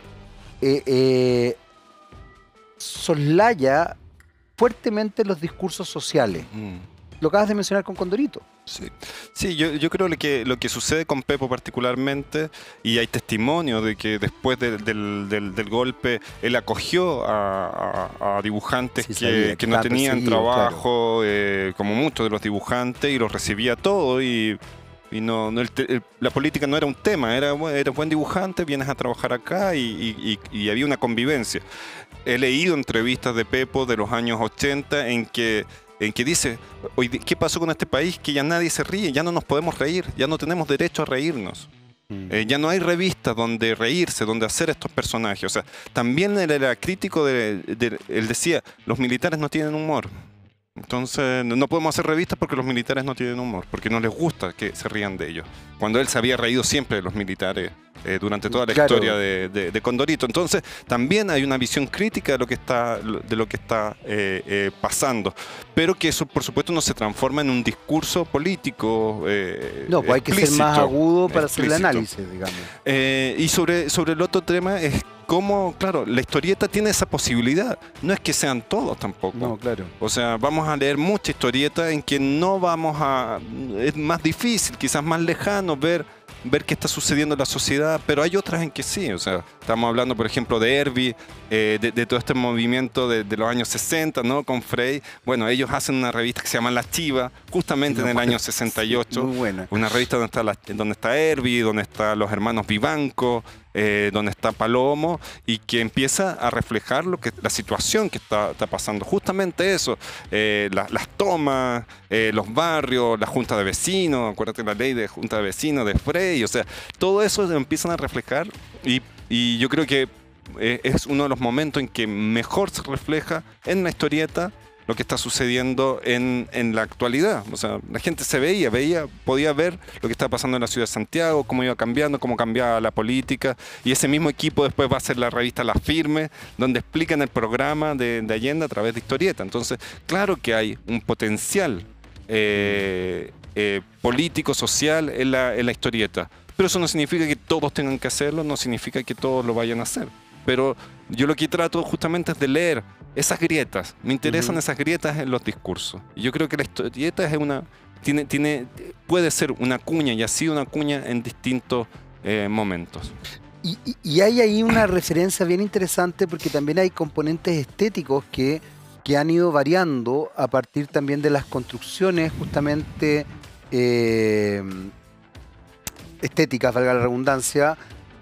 Soslaya fuertemente los discursos sociales. Lo acabas de mencionar con Condorito. Sí, sí, yo creo que lo que sucede con Pepo particularmente, y hay testimonio de que después del golpe él acogió a dibujantes Sí, sabía que no estaban tenían perseguidos, claro. trabajo, como muchos de los dibujantes, y los recibía todo, y la política no era un tema, era buen dibujante, vienes a trabajar acá, y había una convivencia. He leído entrevistas de Pepo de los años 80 en que dice, hoy, ¿qué pasó con este país? Que ya nadie se ríe, ya no nos podemos reír, ya no tenemos derecho a reírnos. Ya no hay revistas donde reírse, donde hacer estos personajes. O sea, también él era crítico él decía, los militares no tienen humor. Entonces, no podemos hacer revistas porque los militares no tienen humor, porque no les gusta que se rían de ellos. Cuando él se había reído siempre de los militares durante toda la Claro. historia de Condorito. Entonces, también hay una visión crítica de lo que está pasando, pero que eso, por supuesto, no se transforma en un discurso político No, pues hay que ser más agudo para hacer el explícito. análisis, digamos. Y sobre el otro tema es cómo, claro, la historieta tiene esa posibilidad. No es que sean todos tampoco. No, claro. O sea, vamos a leer mucha historieta en que no vamos a... Es más difícil, quizás más lejano ver qué está sucediendo en la sociedad, pero hay otras en que sí. O sea, estamos hablando, por ejemplo, de Herbie, de todo este movimiento de los años 60, ¿no? Con Frey. Bueno, ellos hacen una revista que se llama La Chiva, justamente en el año 68. Muy buena. Una revista donde está Herbie, donde están los hermanos Vivanco, donde está Palomo, y que empieza a reflejar la situación que está pasando. Justamente eso, las tomas, los barrios, la junta de vecinos, acuérdate la ley de junta de vecinos de Frey, o sea, todo eso empiezan a reflejar, y yo creo que es uno de los momentos en que mejor se refleja en la historieta lo que está sucediendo en la actualidad. O sea, la gente podía ver lo que estaba pasando en la ciudad de Santiago, cómo iba cambiando, cómo cambiaba la política, y ese mismo equipo después va a hacer la revista La Firme, donde explican el programa de Allende a través de historieta. Entonces, claro que hay un potencial político, social en la historieta, pero eso no significa que todos tengan que hacerlo, no significa que todos lo vayan a hacer. Pero yo lo que trato justamente es de leer esas grietas. Me interesan esas grietas en los discursos. Y yo creo que la historieta puede ser una cuña, y ha sido una cuña en distintos momentos. Y hay ahí una referencia bien interesante, porque también hay componentes estéticos que han ido variando a partir también de las construcciones justamente estéticas, valga la redundancia,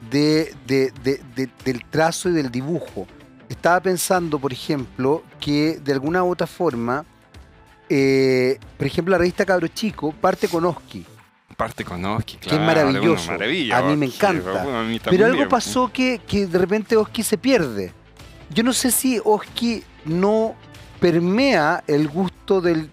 del trazo y del dibujo. Estaba pensando, por ejemplo, que de alguna u otra forma, por ejemplo, la revista Cabro Chico parte con Oski, Parte con Oski, claro, que es maravilloso. Maravilla, a mí me Oski, encanta. bueno, a mí Pero algo también. pasó que de repente Oski se pierde. Yo no sé si Oski no permea el gusto del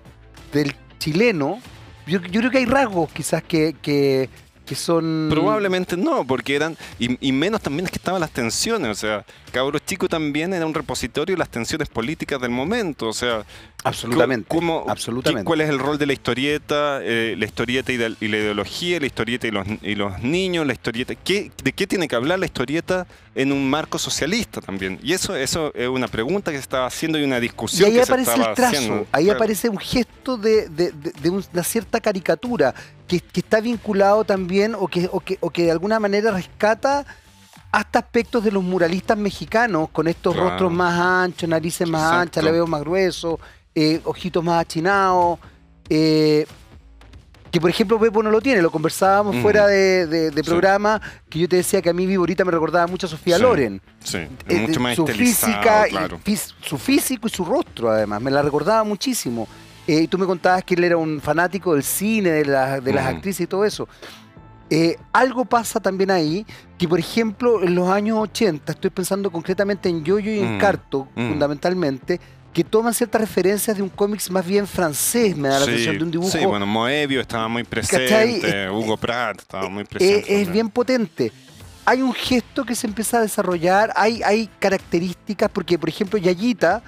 chileno. Yo creo que hay rasgos quizás que son... Probablemente no, porque eran, y menos también es que estaban las tensiones, o sea, Cabros Chico también era un repositorio de las tensiones políticas del momento, o sea, Absolutamente, absolutamente. ¿cuál es el rol de la historieta y la ideología, la historieta y los niños, la historieta? ¿De qué tiene que hablar la historieta en un marco socialista también? Y eso es una pregunta que se estaba haciendo y una discusión Y ahí que se aparece estaba el trazo, haciendo. ahí Claro. aparece un gesto de una cierta caricatura que está vinculado también o que de alguna manera rescata hasta aspectos de los muralistas mexicanos, con estos Claro. rostros más anchos, narices más Exacto. anchas, labios más gruesos, ojitos más achinados, que por ejemplo Pepo no lo tiene, lo conversábamos fuera de Sí. programa, que yo te decía que a mí Viborita me recordaba mucho a Sofía Sí. Loren. Sí, es mucho más Su estilizado, física, claro. su físico y su rostro además, me la recordaba muchísimo. Y tú me contabas que él era un fanático del cine, de las actrices y todo eso. Algo pasa también ahí, que por ejemplo en los años 80, estoy pensando concretamente en Yoyo y en Carto, fundamentalmente, que toman ciertas referencias de un cómics más bien francés, me da la sensación de un dibujo. Sí, bueno, Moebius estaba muy presente, ¿Cachai? Hugo Pratt estaba muy presente. Es también. bien potente. Hay un gesto que se empieza a desarrollar, hay características, porque por ejemplo Yayita,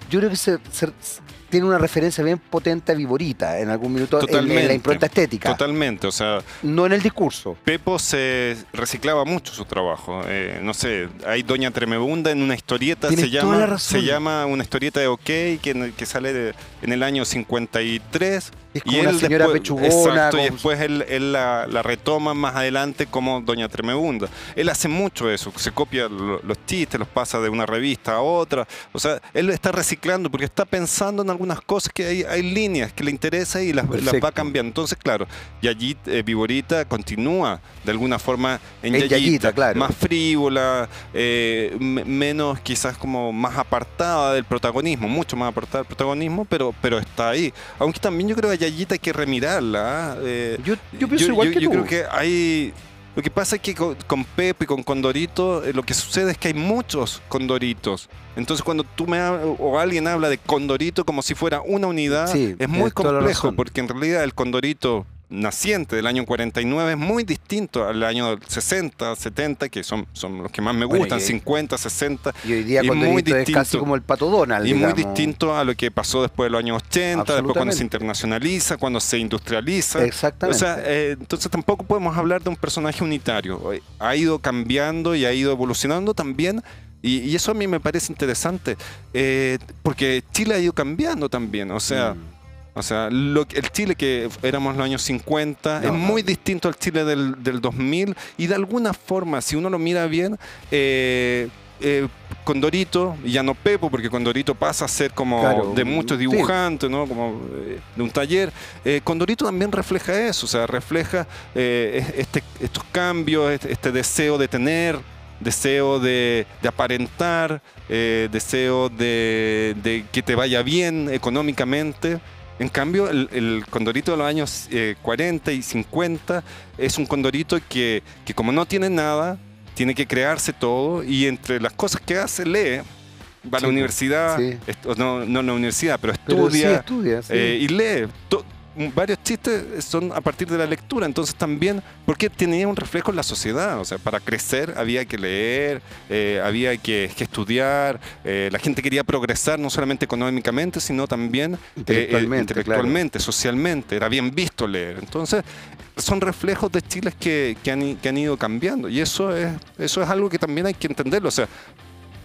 yo creo que tiene una referencia bien potente a Viborita en algún minuto en la impronta estética. Totalmente, o sea... No en el discurso. Pepo se reciclaba mucho su trabajo. No sé, hay Doña Tremebunda en una historieta, se llama Una historieta de OK, que sale en el año 53. Es como una señora pechugona. Exacto, y después él la retoma más adelante como Doña Tremebunda. Él hace mucho eso, se copia los chistes, los pasa de una revista a otra. O sea, él está reciclando porque está pensando en algunas cosas que hay líneas que le interesan y las va cambiando. Entonces, claro, y allí Viborita continúa de alguna forma en Yayita, claro. Más frívola, menos quizás como más apartada del protagonismo, mucho más apartada del protagonismo, pero está ahí. Aunque también yo creo que Yayita hay que remirarla. Yo pienso igual que tú. Yo creo que hay... Lo que pasa es que con Pepo y con Condorito, lo que sucede es que hay muchos Condoritos. Entonces cuando tú o alguien habla de Condorito como si fuera una unidad, es muy complejo, porque en realidad el Condorito naciente del año 49 es muy distinto al año 60, 70, que son los que más me gustan, 50, 60. Y hoy día Condorito es casi como el Pato Donald, digamos. Muy distinto a lo que pasó después de los años 80, después cuando se internacionaliza, cuando se industrializa. Exactamente. O sea, entonces tampoco podemos hablar de un personaje unitario. Ha ido cambiando y ha ido evolucionando también. Y eso a mí me parece interesante, porque Chile ha ido cambiando también, o sea... O sea, el Chile que éramos en los años 50 es muy distinto al Chile del 2000 y de alguna forma, si uno lo mira bien, Condorito, y ya no Pepo, porque Condorito pasa a ser como de muchos dibujantes, ¿no? Como de un taller. Condorito también refleja eso, o sea, refleja estos cambios, este deseo de tener, deseo de aparentar, deseo de que te vaya bien económicamente. En cambio, el Condorito de los años 40 y 50 es un Condorito que como no tiene nada, tiene que crearse todo, y entre las cosas que hace, lee, va a la universidad, no a la universidad, pero estudia, y lee. Varios chistes son a partir de la lectura, entonces también, porque tenía un reflejo en la sociedad, o sea, para crecer había que leer, había que estudiar, la gente quería progresar no solamente económicamente, sino también intelectualmente, socialmente, era bien visto leer. Entonces, son reflejos de Chile que han ido cambiando, y eso es algo que también hay que entenderlo. O sea,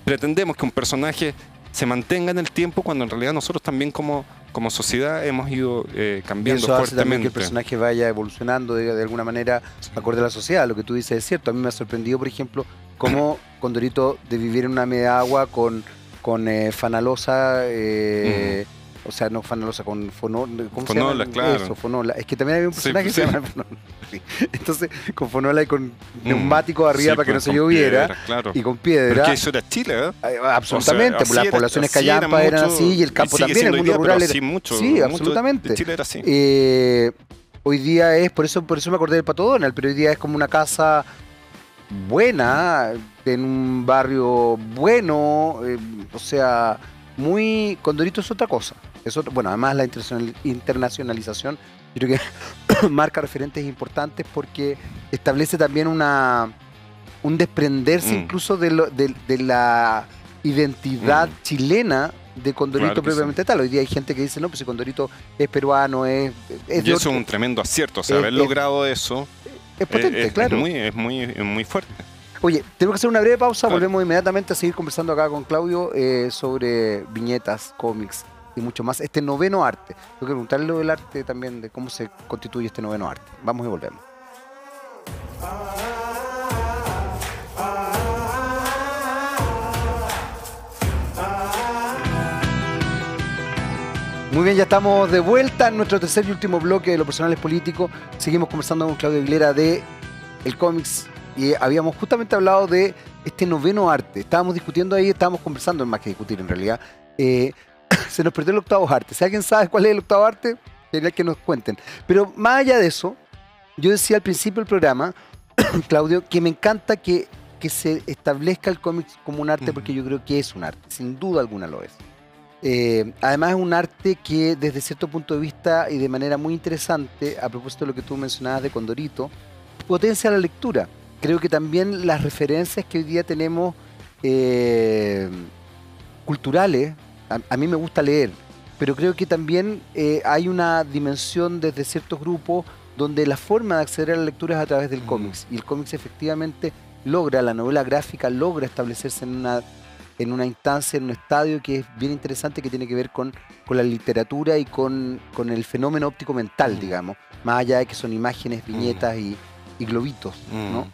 pretendemos que un personaje se mantenga en el tiempo cuando en realidad nosotros también como sociedad hemos ido cambiando eso hace fuertemente. También que el personaje vaya evolucionando de alguna manera acorde a la sociedad. Lo que tú dices es cierto. A mí me ha sorprendido, por ejemplo, cómo Condorito de vivir en una media agua con Fanalosa, o sea, no Fanalosa, con Fonola, claro. Eso, Fonola. Es que también había un personaje que se llama Fonola. Entonces, con Fonola y con neumáticos arriba para que no se lloviera, piedra, claro. Y con piedra. Porque eso era Chile, absolutamente, o sea, las poblaciones callampas eran así y el campo también, el mundo rural era sí, absolutamente. Chile era así. Hoy día es, por eso me acordé del Pato Donald, pero hoy día es como una casa buena, en un barrio bueno, o sea, muy... Condorito es otra cosa. Bueno, además la internacionalización, yo creo que marca referentes importantes porque establece también un desprenderse incluso de la identidad chilena de Condorito, claro, propiamente tal. Hoy día hay gente que dice, no, pues si Condorito es peruano, y eso es un tremendo acierto, o sea, haber logrado eso es potente, claro. Es muy fuerte. Oye, tenemos que hacer una breve pausa, volvemos inmediatamente a seguir conversando acá con Claudio sobre viñetas, cómics y mucho más. Este noveno arte. Tengo que preguntarle lo del arte también, de cómo se constituye este noveno arte. Vamos y volvemos. Muy bien, ya estamos de vuelta en nuestro tercer y último bloque de Lo Personal es Político. Seguimos conversando con Claudio Aguilera de el cómics y habíamos justamente hablado de este noveno arte. Estábamos discutiendo ahí, estábamos conversando, más que discutir en realidad. Se nos perdió el octavo arte. Si alguien sabe cuál es el octavo arte, quería que nos cuenten. Pero más allá de eso, yo decía al principio del programa, Claudio, que me encanta que se establezca el cómic como un arte, porque yo creo que es un arte, sin duda alguna lo es. Además es un arte que desde cierto punto de vista y de manera muy interesante, a propósito de lo que tú mencionabas de Condorito, potencia la lectura. Creo que también las referencias que hoy día tenemos culturales, a mí me gusta leer, pero creo que también hay una dimensión desde ciertos grupos donde la forma de acceder a la lectura es a través del cómics, y el cómics efectivamente logra, la novela gráfica logra establecerse en una instancia, en un estadio que es bien interesante, que tiene que ver con la literatura y con el fenómeno óptico mental, digamos, más allá de que son imágenes, viñetas y globitos, ¿no?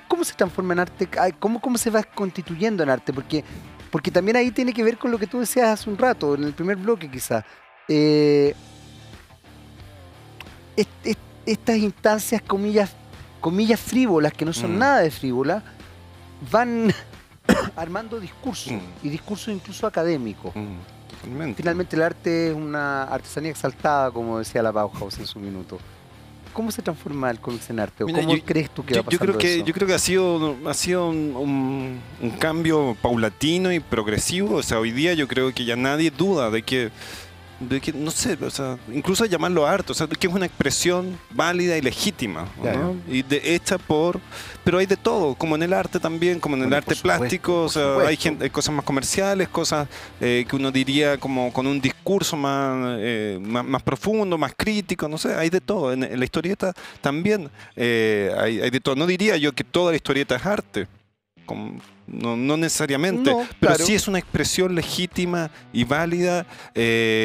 ¿Cómo se transforma en arte? ¿Cómo se va constituyendo en arte? Porque también ahí tiene que ver con lo que tú decías hace un rato, en el primer bloque quizás. Estas instancias, comillas frívolas, que no son nada de frívolas, van armando discursos, y discursos incluso académicos. Finalmente el arte es una artesanía exaltada, como decía la Bauhaus en su minuto. ¿Cómo se transforma el cómics en arte? ¿O cómo crees tú que va pasando eso? Yo creo que ha sido un cambio paulatino y progresivo. O sea, hoy día yo creo que ya nadie duda de que no sé, o sea, incluso llamarlo arte, o sea, que es una expresión válida y legítima, claro, ¿no? Y hecha pero hay de todo, como en el arte también, como en el arte plástico, o sea, hay cosas más comerciales, cosas que uno diría como con un discurso más profundo, más crítico, no sé, hay de todo. En la historieta también hay de todo. No diría yo que toda la historieta es arte. No necesariamente, pero sí es una expresión legítima y válida,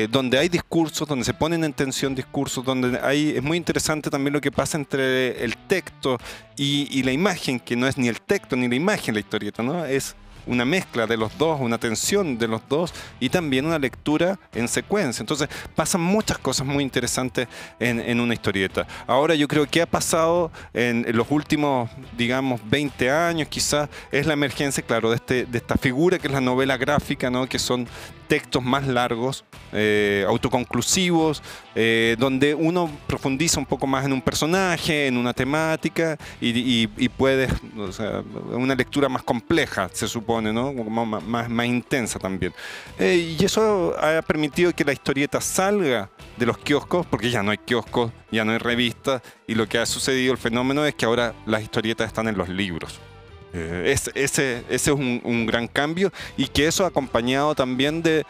donde hay discursos, donde se ponen en tensión discursos, donde es muy interesante también lo que pasa entre el texto y la imagen, que no es ni el texto ni la imagen la historieta, ¿no? Es una mezcla de los dos, una tensión de los dos y también una lectura en secuencia. Entonces pasan muchas cosas muy interesantes en una historieta. Ahora yo creo que ha pasado en los últimos, digamos, 20 años quizás, es la emergencia, claro, de esta figura que es la novela gráfica, ¿no? Que son textos más largos, autoconclusivos, donde uno profundiza un poco más en un personaje, en una temática y puede, o sea, una lectura más compleja, se supone, ¿no? Más intensa también. Y eso ha permitido que la historieta salga de los kioscos, porque ya no hay kioscos, ya no hay revistas, y lo que ha sucedido, el fenómeno, es que ahora las historietas están en los libros. Ese es un gran cambio, y que eso acompañado también de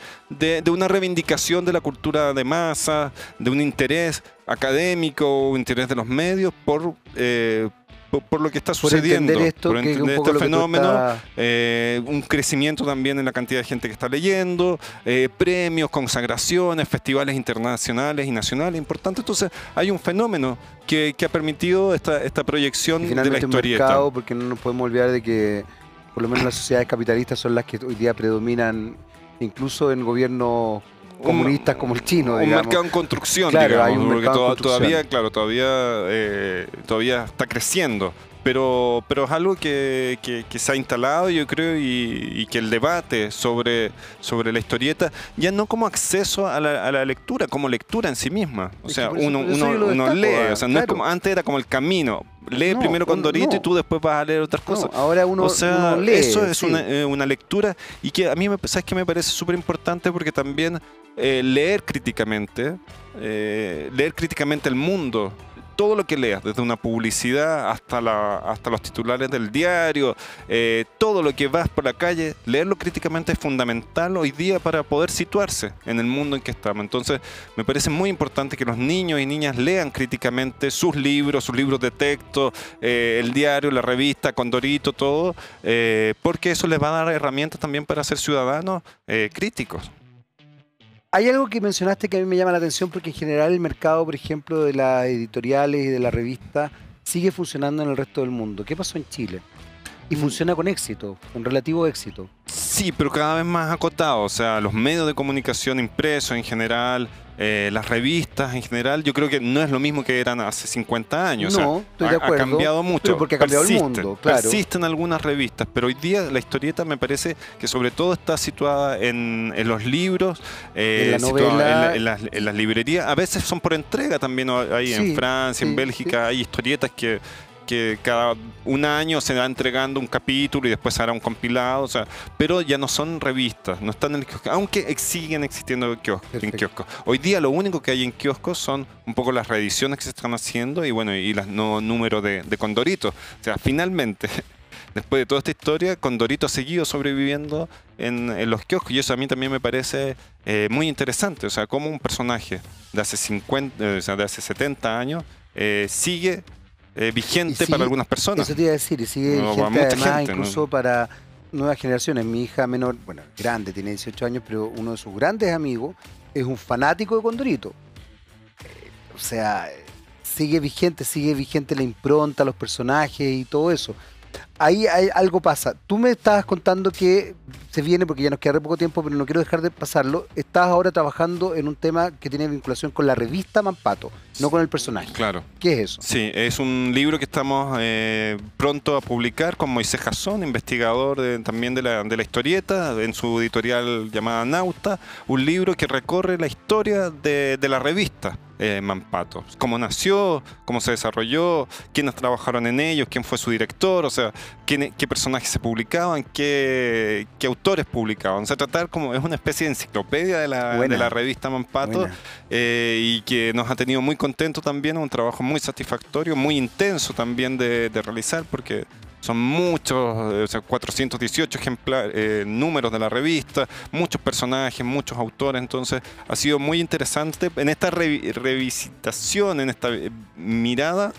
una reivindicación de la cultura de masa, de un interés académico, un interés de los medios por lo que está sucediendo, por entender este fenómeno, un crecimiento también en la cantidad de gente que está leyendo, premios, consagraciones, festivales internacionales y nacionales importantes. Entonces hay un fenómeno que ha permitido esta proyección de la historieta. Mercado, porque no nos podemos olvidar de que por lo menos las sociedades capitalistas son las que hoy día predominan, incluso en gobiernos comunistas como el chino, digamos. Un mercado en construcción, claro, digamos, hay un mercado en todavía está creciendo, pero es algo que se ha instalado, yo creo, y que el debate sobre la historieta, ya no como acceso a la lectura, como lectura en sí misma. O sea, uno lee, o sea, no es como antes, era como el camino. Lee primero Condorito y tú después vas a leer otras cosas. Ahora uno lee. Eso es una lectura, y que a mí, ¿sabes qué? Me parece súper importante, porque también leer críticamente el mundo, todo lo que leas, desde una publicidad hasta los titulares del diario, todo lo que vas por la calle, leerlo críticamente es fundamental hoy día para poder situarse en el mundo en que estamos. Entonces me parece muy importante que los niños y niñas lean críticamente sus libros de texto, el diario, la revista, Condorito, todo, porque eso les va a dar herramientas también para ser ciudadanos críticos. Hay algo que mencionaste que a mí me llama la atención, porque en general el mercado, por ejemplo, de las editoriales y de la revista sigue funcionando en el resto del mundo. ¿Qué pasó en Chile? Y funciona con éxito, con relativo éxito. Sí, pero cada vez más acotado. O sea, los medios de comunicación impresos en general, las revistas en general, yo creo que no es lo mismo que eran hace 50 años. No, o sea, estoy de acuerdo. Ha cambiado mucho. Pero porque ha cambiado el mundo, claro. Persisten algunas revistas, pero hoy día la historieta me parece que sobre todo está situada en los libros, en la novela, en las librerías. A veces son por entrega también, ahí en Francia, en Bélgica, hay historietas que cada un año se va entregando un capítulo y después se hará un compilado, o sea, pero ya no son revistas, no están en el kiosco, aunque siguen existiendo en kioscos. Hoy día lo único que hay en kioscos son un poco las reediciones que se están haciendo y bueno, y los nuevos números de Condorito. O sea, finalmente después de toda esta historia, Condorito ha seguido sobreviviendo en los kioscos, y eso a mí también me parece muy interesante. O sea, como un personaje de hace 50, o sea, de hace 70 años sigue vigente para algunas personas. Eso te iba a decir, y sigue No, vigente mucha además gente, incluso ¿no? para nuevas generaciones. Mi hija menor, bueno, grande, tiene 18 años, pero uno de sus grandes amigos es un fanático de Condorito. O sea, sigue vigente la impronta, los personajes y todo eso. Ahí algo pasa. Tú me estabas contando que se viene, porque ya nos queda re poco tiempo, pero no quiero dejar de pasarlo. Estás ahora trabajando en un tema que tiene vinculación con la revista Mampato, no con el personaje. Claro. ¿Qué es eso? Sí, es un libro que estamos pronto a publicar con Moisés Jason, investigador también de la historieta, en su editorial llamada Nauta, un libro que recorre la historia de la revista Mampato. Cómo nació, cómo se desarrolló, quiénes trabajaron en ellos, quién fue su director, o sea, qué personajes se publicaban, qué autores publicaban. O sea, tratar como es una especie de enciclopedia de la revista Mampato, y que nos ha tenido muy contentos también, un trabajo muy satisfactorio, muy intenso también de realizar, porque son muchos, o sea, 418 números de la revista, muchos personajes, muchos autores. Entonces ha sido muy interesante en esta revisitación, en esta mirada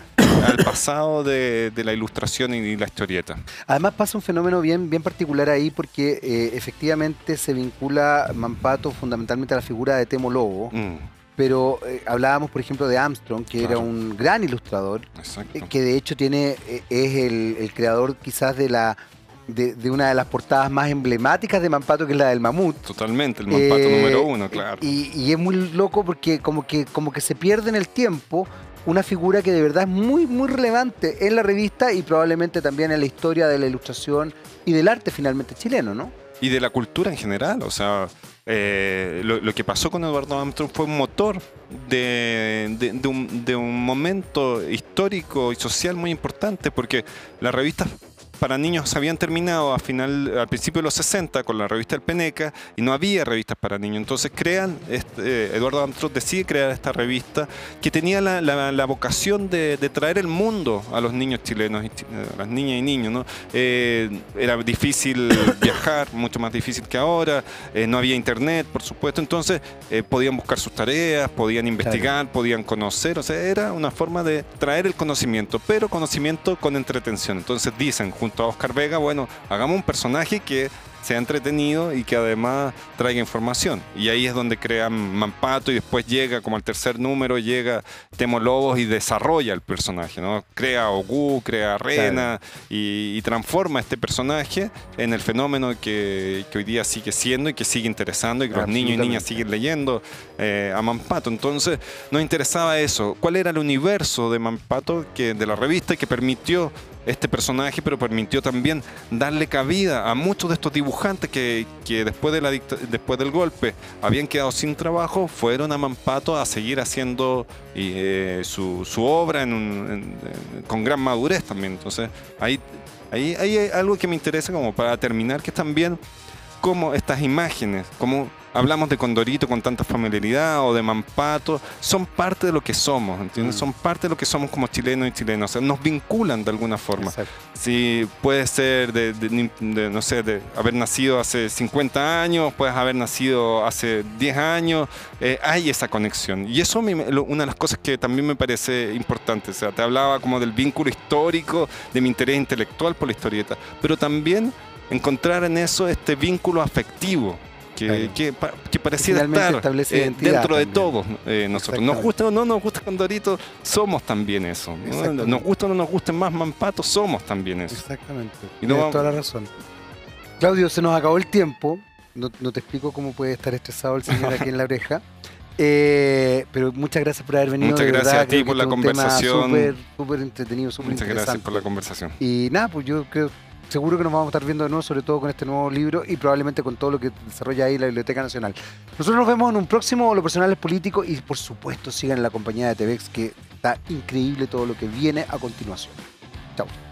al pasado de la ilustración y la historieta. Además pasa un fenómeno bien particular ahí, porque efectivamente se vincula Mampato fundamentalmente a la figura de Temo Lobo. Pero hablábamos, por ejemplo, de Armstrong, que era un gran ilustrador, que de hecho es el creador quizás de una de las portadas más emblemáticas de Mampato, que es la del mamut. Totalmente, el Mampato número 1, claro. Y es muy loco porque como que se pierde en el tiempo una figura que de verdad es muy relevante en la revista y probablemente también en la historia de la ilustración y del arte finalmente chileno, ¿no? Y de la cultura en general, o sea, lo que pasó con Eduardo Armstrong fue un motor de un momento histórico y social muy importante, porque las revistas para niños se habían terminado al principio de los 60 con la revista El Peneca, y no había revistas para niños. Entonces Eduardo Armstrong decide crear esta revista que tenía la vocación de traer el mundo a los niños chilenos, a las niñas y niños, ¿no? Era difícil viajar, mucho más difícil que ahora, no había internet, por supuesto. Entonces podían buscar sus tareas, podían investigar, podían conocer. O sea, era una forma de traer el conocimiento, pero conocimiento con entretención. Entonces dicen, junto a Oscar Vega, bueno, hagamos un personaje que sea entretenido y que además traiga información. Y ahí es donde crean Mampato, y después llega como al tercer número, llega Temo Lobos y desarrolla el personaje, ¿no? Crea a Ogú, crea a Rena, y transforma este personaje en el fenómeno que hoy día sigue siendo y que sigue interesando, y que los niños y niñas siguen leyendo a Mampato. Entonces nos interesaba eso, cuál era el universo de Mampato, de la revista, que permitió este personaje, pero permitió también darle cabida a muchos de estos dibujantes que después del golpe habían quedado sin trabajo, fueron a Mampato a seguir haciendo su obra con gran madurez también. Entonces ahí hay algo que me interesa como para terminar, que es también cómo estas imágenes, como hablamos de Condorito con tanta familiaridad, o de Mampato, son parte de lo que somos, ¿entiendes? Son parte de lo que somos como chilenos y chilenas, o sea, nos vinculan de alguna forma. Si puede ser no sé, de haber nacido hace 50 años, puedes haber nacido hace 10 años, hay esa conexión. Y eso una de las cosas que también me parece importante. O sea, te hablaba como del vínculo histórico, de mi interés intelectual por la historieta, pero también encontrar en eso este vínculo afectivo que pareciera estar dentro de todos nosotros. Nos gusta o no nos gusta Condorito, somos también eso, ¿no? Nos gusta o no nos guste más Mampato, somos también eso. Exactamente. Y tienes toda la razón. Claudio, se nos acabó el tiempo. No te explico cómo puede estar estresado el señor aquí en la oreja. Pero muchas gracias por haber venido. Muchas gracias a ti por la conversación. Súper entretenido, súper interesante. Muchas gracias por la conversación. Y nada, pues yo creo, seguro que nos vamos a estar viendo de nuevo, sobre todo con este nuevo libro y probablemente con todo lo que desarrolla ahí la Biblioteca Nacional. Nosotros nos vemos en un próximo Lo Personal es Político, y por supuesto sigan en la compañía de TVX, que está increíble todo lo que viene a continuación. Chao.